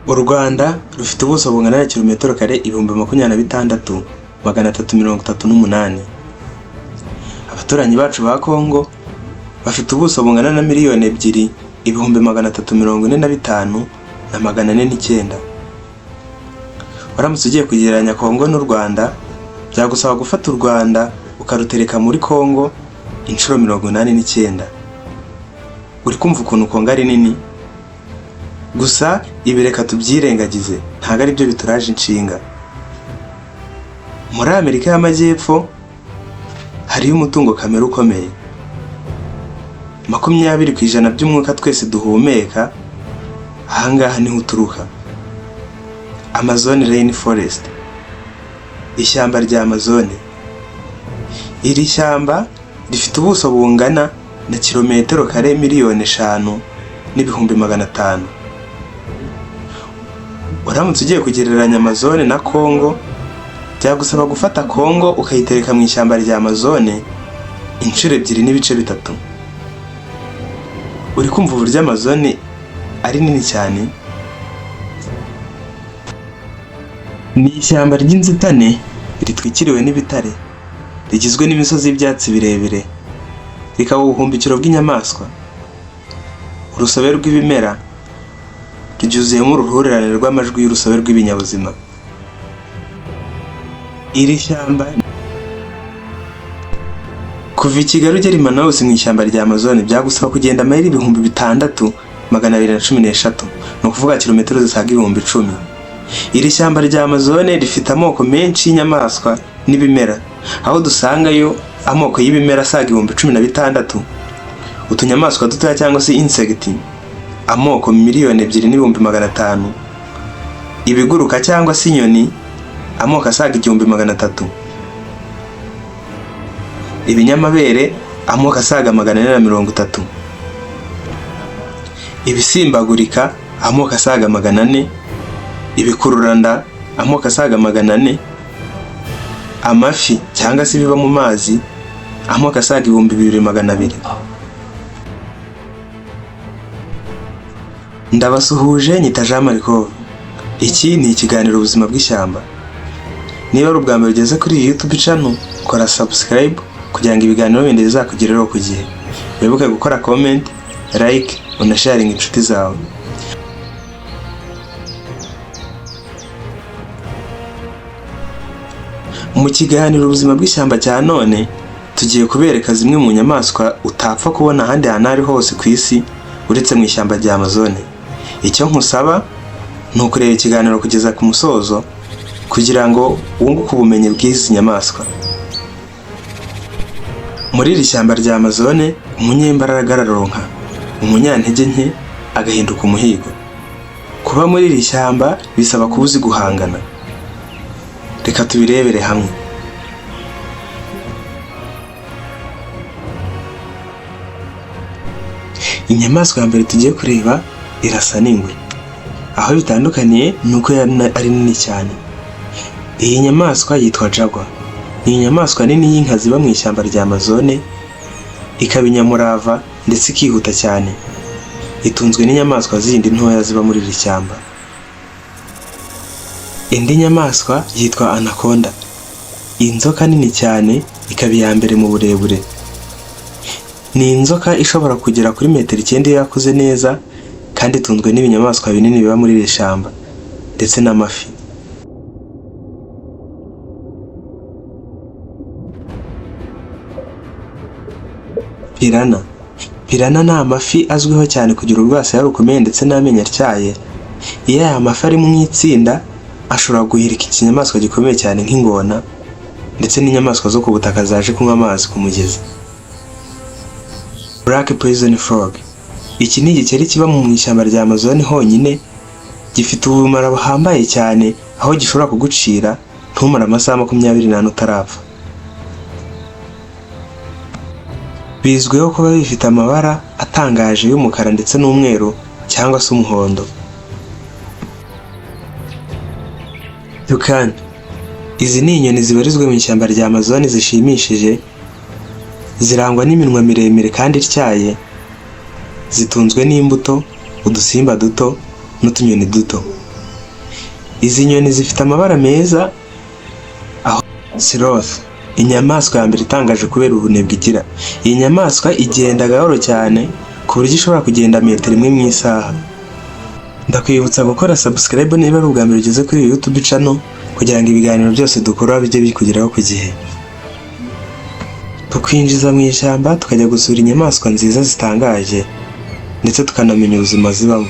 U Rwanda rufite ubuso bungana na kilometero kare 26,338. Abaturanyi bacu ba Kongo bafite ubuso bungana na miliyoni 2,345,409. Waramutse ugiye kugereranya Kongo n'u Rwanda, byagusaba gufata u Rwanda ukarutereka muri Kongo inshuro 89. Uri kumva ukuntu Kongo ari nini? Gusa ibi reka tubyirengagize, ntago ari byo bituraje inshinga. Muri Amerika y'Amajyepfo hariyo umutungo kamere ukomeye. 20% by'umwuka twese duhumeka ahangaha niho uturuka. Amazon Rainforest, ishyamba rya Amazon. Iri shyamba rifite ubuso bungana na kilometero kare miliyoni 5,500,000. Uramutse ugiye kugereranya Amazon na Kongo, byagusaba gufata Kongo ukayitereka mu ishyamba rya Amazon inshuro 2.3. Uri kumva uburyo Amazon ari nini cyane? Ni ishyamba ry'inzitane ritwikiriwe n'ibitare, rigizwe n'imisozi y'ibyatsi birebire, rikaba ubuhumbikiro bw'inyamaswa. Urusobe rw'ibimera rubyuzuyemo uruhurirane rw'amajwi y'urusobe rw'ibinyabuzima. Iri shyamba kuva i Kigali ugera i Manaus mu ishyamba rya Amazon byagusaba kugenda mayiri 6,213, no kuvuga kilometero zisaga 10,000. Iri shyamba rya Amazon rifite amoko menshi y'inyamaswa n'ibimera, aho dusangayo amoko y'ibimera asaga 16,000, utunyamaswa dutoya cyangwa se insect amoko 2,500,000, ibiguruka cyangwa se inyoni amoko asaga 1,300, ibinyamabere amoko asaga 430, ibisimbagurika amoko asaga 400, ibikururanda amoko asaga 400, amafi cyangwa se biba mu mazi amoko asaga 2,200. Ndabasuhuje, nyita Jean Marco. Iki ni ikiganiro ubuzima bw'ishyamba. Niba ari ubwa mbere ugeze kuri iyi YouTube channel, kora subscribe kugira ngo ibiganiro bindi bizakugereho ku gihe. Wibuke gukora comment, like, unasharing inshuti zawe. Mu kiganiro ubuzima bw'ishyamba cya none, tugiye kubereka zimwe mu nyamaswa utapfa kubona ahandi hantu ari hose ku isi uretse mu ishyamba rya Amazon. Icyo nkusaba ni ukureba ikiganiro kugeza ku musozo kugira ngo wunguke ubumenyi bw'izi nyamaswa. Muri iri shyamba rya Amazon, umunyembaraga araronka, umunyantege nke agahinduka umuhigo. Kuba muri iri shyamba bisaba kuba uzi guhangana. Reka tubirebere hamwe. Inyamaswa ya mbere tugiye kureba irasa n'ingwe. Aho bitandukaniye nuko ari nini cyane. Iyi nyamaswa yitwa jaguar. Ni inyamaswa nini y'inkazi ziba mu ishyamba rya Amazon, ikaba inyamurava ndetse ikihuta cyane. Itunzwe n'inyamaswa zindi ntoya ziba muri iri shyamba. Indi nyamaswa yitwa anaconda. Inzoka nini cyane, ikaba iya mbere mu burebure. Ni inzoka ishobora kugera kuri metero 9 yakuze neza, kandi itunzwe n'ibinyamaswa binini biba muri iri shyamba ndetse n'amafi. Piranha ni amafi azwiho cyane kugira urwasaya rukomeye ndetse n'amenyo atyaye. Iyo aya mafi ari mu itsinda, ashobora guhirika ikinyamaswa gikomeye cyane nk'ingona ndetse n'inyamaswa zo ku butaka zaje kunywa amazi ku mugezi. Black poison frog. Iki ni igikeri kiba mu ishyamba rya Amazon honyine, gifite ubumara buhambaye cyane aho gishobora kugucira ntumara amasaha 24 utarapfa. Bizwiho kuba bifite amabara atangaje y'umukara ndetse n'umweru cyangwa se umuhondo. Toucan. Izi ni inyoni zibarizwe mu ishyamba rya Amazon zishimishije, zirangwa n'iminwa miremire kandi ityaye, zitunzwe n'imbuto, udusimba duto n'utunyoni duto. Izi nyoni zifite amabara meza, aho sloth, inyamaswa ya mbere itangaje kubera ubunebwe igira. Iyi nyamaswa igenda gahoro cyane ku buryo ishobora kugenda metero 1 mu isaha. Ndakwibutsa gukora subscribe niba ari ubwa mbere ugeze kuri iyi YouTube channel kugira ngo ibiganiro byose dukora bijye bikugeraho ku gihe. Tukwinjiza mu ishyamba tukajya gusura inyamaswa nziza zitangaje ndetse tukanamenya ubuzima zibamo.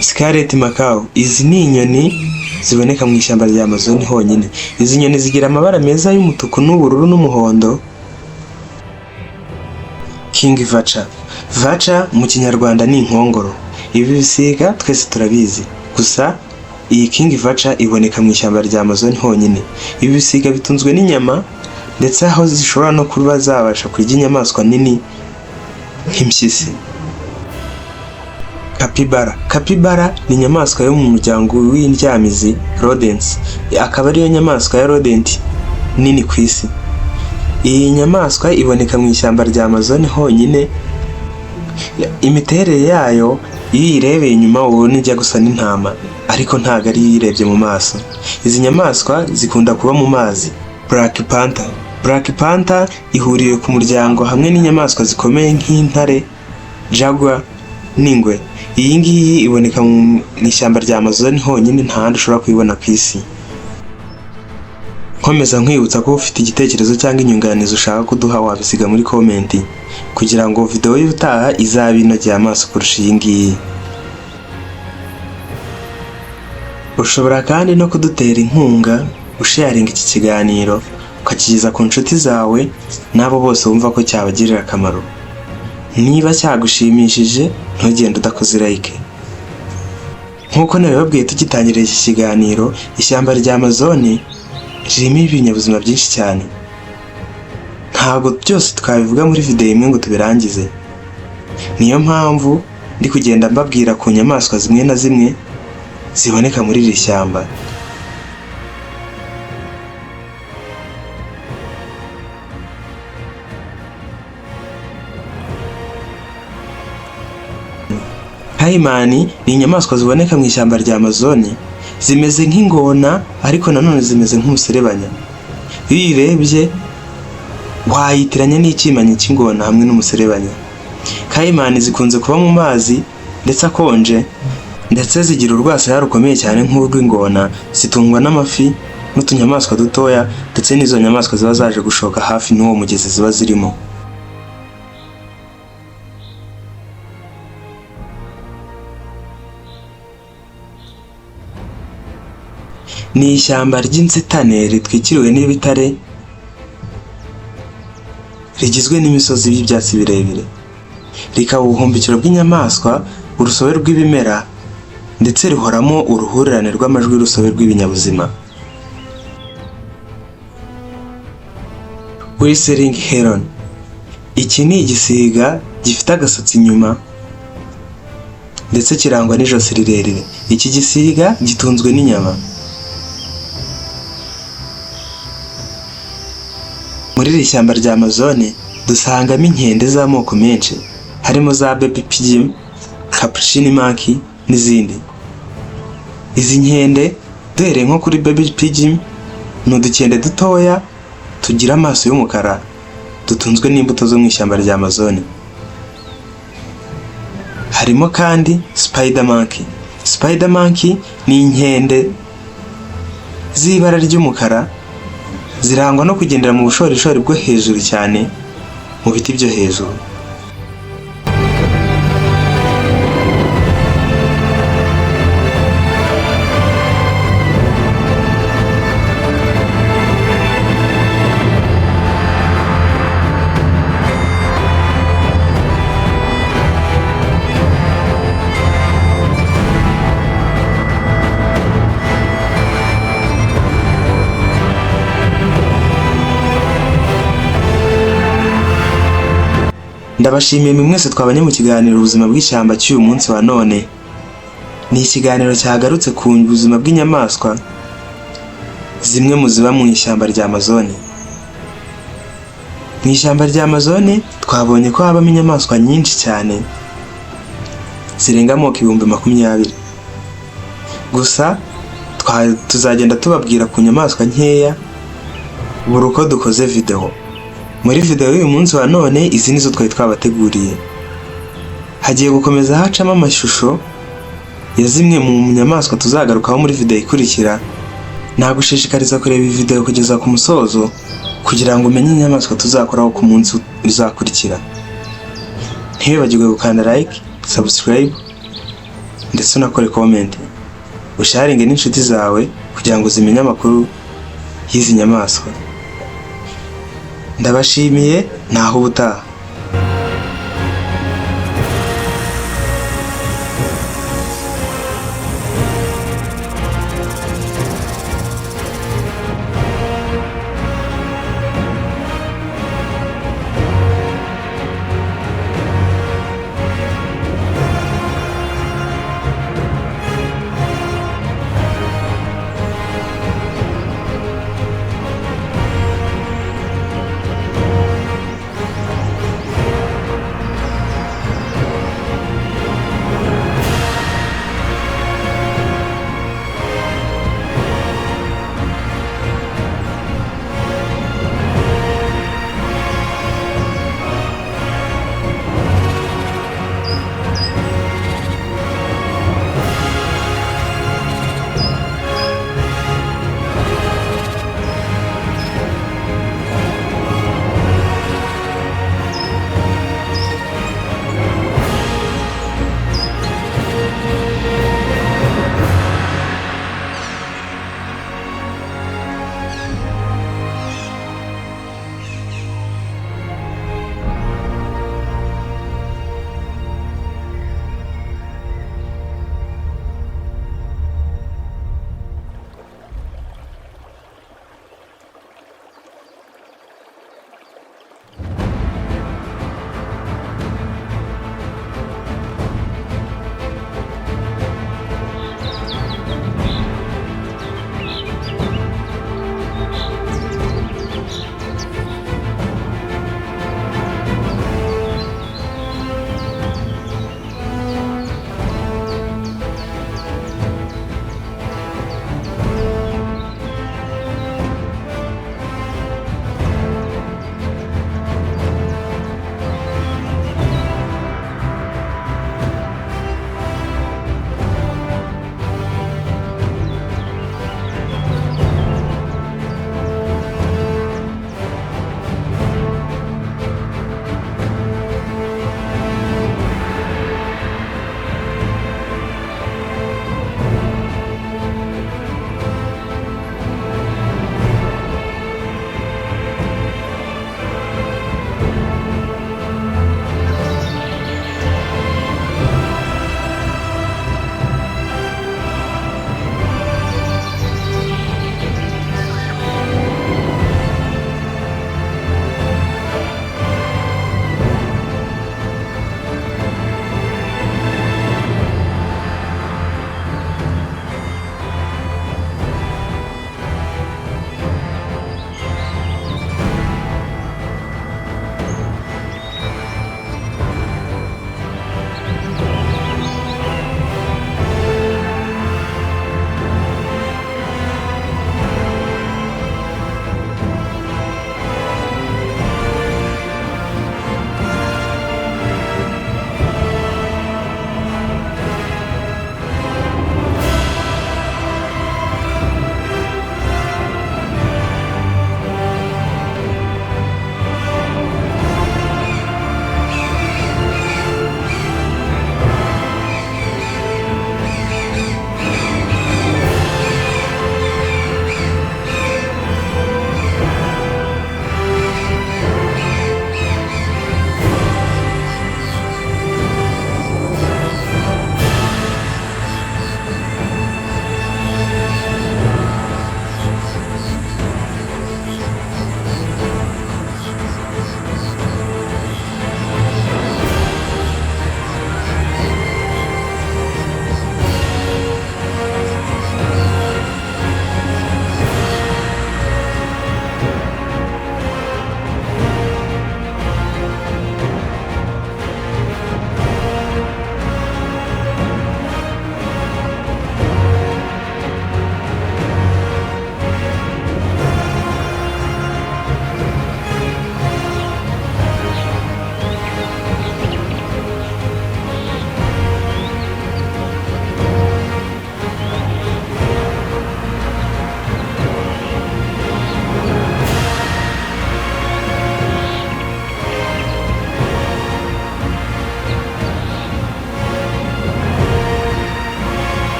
Scarlet macaw, izi ni inyoni ziboneka mu ishyamba rya Amazon honyine. Izi nyoni zigira amabara meza y'umutuku n'ubururu n'umuhondo. King Vulture. Vulture mu kinyarwanda ni inkongoro. Ibi bisiga twese turabizi, gusa iyi King Vulture iboneka mu ishyamba rya Amazon honyine. Ibi bisiga bitunzwe n'inyama ndetse aho zishobora no kuba zabasha kurya inyamaswa nini nk'impyisi. Capybara ni inyamaswa yo mu muryango w'indyamizi rodents, akaba ariyo nyamaswa ya rodent nini ku isi. Iyi nyamaswa iboneka mu ishyamba rya Amazon honyine. Imiterere yayo iyo uyirebeye inyuma ubona ijya gusa n'intama, ariko ntago ari yirebye mu maso. Izi nyamaswa zikunda kuba mu mazi. Black Panther ihuriye ku muryango hamwe n'inyamaswa zikomeye nk'intare, jaguar n'ingwe. Iyi ngiyi iboneka mu ishyamba rya Amazon honyine, nta handi ushobora kuyibona ku isi. Nkomeza nkwibutsa ko ufite igitekerezo cyangwa inyunganizi ushaka kuduha wabisiga muri comment kugira ngo video y'ubutaha izabe inogeye amaso kurusha iyi ngiyi. Ushobora kandi no kudutera inkunga usharinga iki kiganiro ukakigeza ku nshuti zawe n'abo bose wumva ko cyabagirira akamaro. Niba cyagushimishije ntugende udakoze like. Nkuko nabibabwiye tugitangira iki kiganiro, ishyamba rya Amazon ririmo ibinyabuzima byinshi cyane. Ntabwo byose twabivuga muri video imwe ngo tubirangize. Niyo mpamvu ndi kugenda mbabwira ku nyamaswa zimwe na zimwe ziboneka muri iri shyamba. Caiman ni inyamaswa ziboneka mu ishyamba rya Amazon, zimeze nk'ingona ariko nanone zimeze nk'umuserebanya. Iyo uyirebye wayitiranya n'ikimanyi cy'ingona hamwe n'umuserebanya. Caiman zikunze kuba mu mazi ndetse akonje, ndetse zigira urwasaya rukomeye cyane nk'urw'ingona. Zitungwa n'amafi n'utunyamaswa dutoya ndetse n'izo nyamaswa ziba zaje gushoka hafi n'uwo mugezi ziba zirimo. Ni ishyamba ry'inzitane ritwikiriwe n'ibitare, rigizwe n'imisozi y'ibyatsi birebire, rikaba ubuhumbikiro bw'inyamaswa, urusobe rw'ibimera ndetse rihoramo uruhurirane rw'amajwi y'urusobe rw'ibinyabuzima. Whistling heron, iki ni igisiga gifite agasatsi inyuma ndetse kirangwa n'ijosi rirerire. Iki gisiga gitunzwe n'inyama. Muri iri shyamba rya Amazon dusangamo inkende z'amoko menshi, harimo za baby pigeon, capuchin monkey n'izindi. Izi nkende duhereye nko kuri baby pigeon, ni udukende dutoya tugira amaso y'umukara, dutunzwe n'imbuto zo mu ishyamba rya Amazon. Harimo kandi spider monkey. Spider monkey ni inkende z'ibara ry'umukara, zirangwa no kugendera mu bushorishori bwo hejuru cyane mu biti byo hejuru. Ndabashimiye mwese twabanye mu kiganiro ubuzima bw'ishyamba cy'uyu munsi wa none. Ni ikiganiro cyagarutse ku buzima bw'inyamaswa zimwe mu ziba mu ishyamba rya Amazon. Mu ishyamba rya Amazon twabonye ko habamo inyamaswa nyinshi cyane zirenga amoko 20,000. gusa tuzagenda tubabwira ku nyamaswa nkeya buri uko dukoze videwo. Muri videwo y'uyu munsi wa none izi nizo twari twabateguriye. Hagiye gukomeza hacamo amashusho ya zimwe mu nyamaswa tuzagarukaho muri videwo ikurikira. Nagushishikariza kureba iyi videwo kugeza ku musozo kugira ngo umenye inyamaswa tuzakoraho ku munsi uzakurikira. Ntiwibagirwe gukanda like, subscribe ndetse unakore comment, usharinge n'inshuti zawe kugira ngo zimenye amakuru y'izi nyamaswa. Ndabashimiye, naho ubutaha.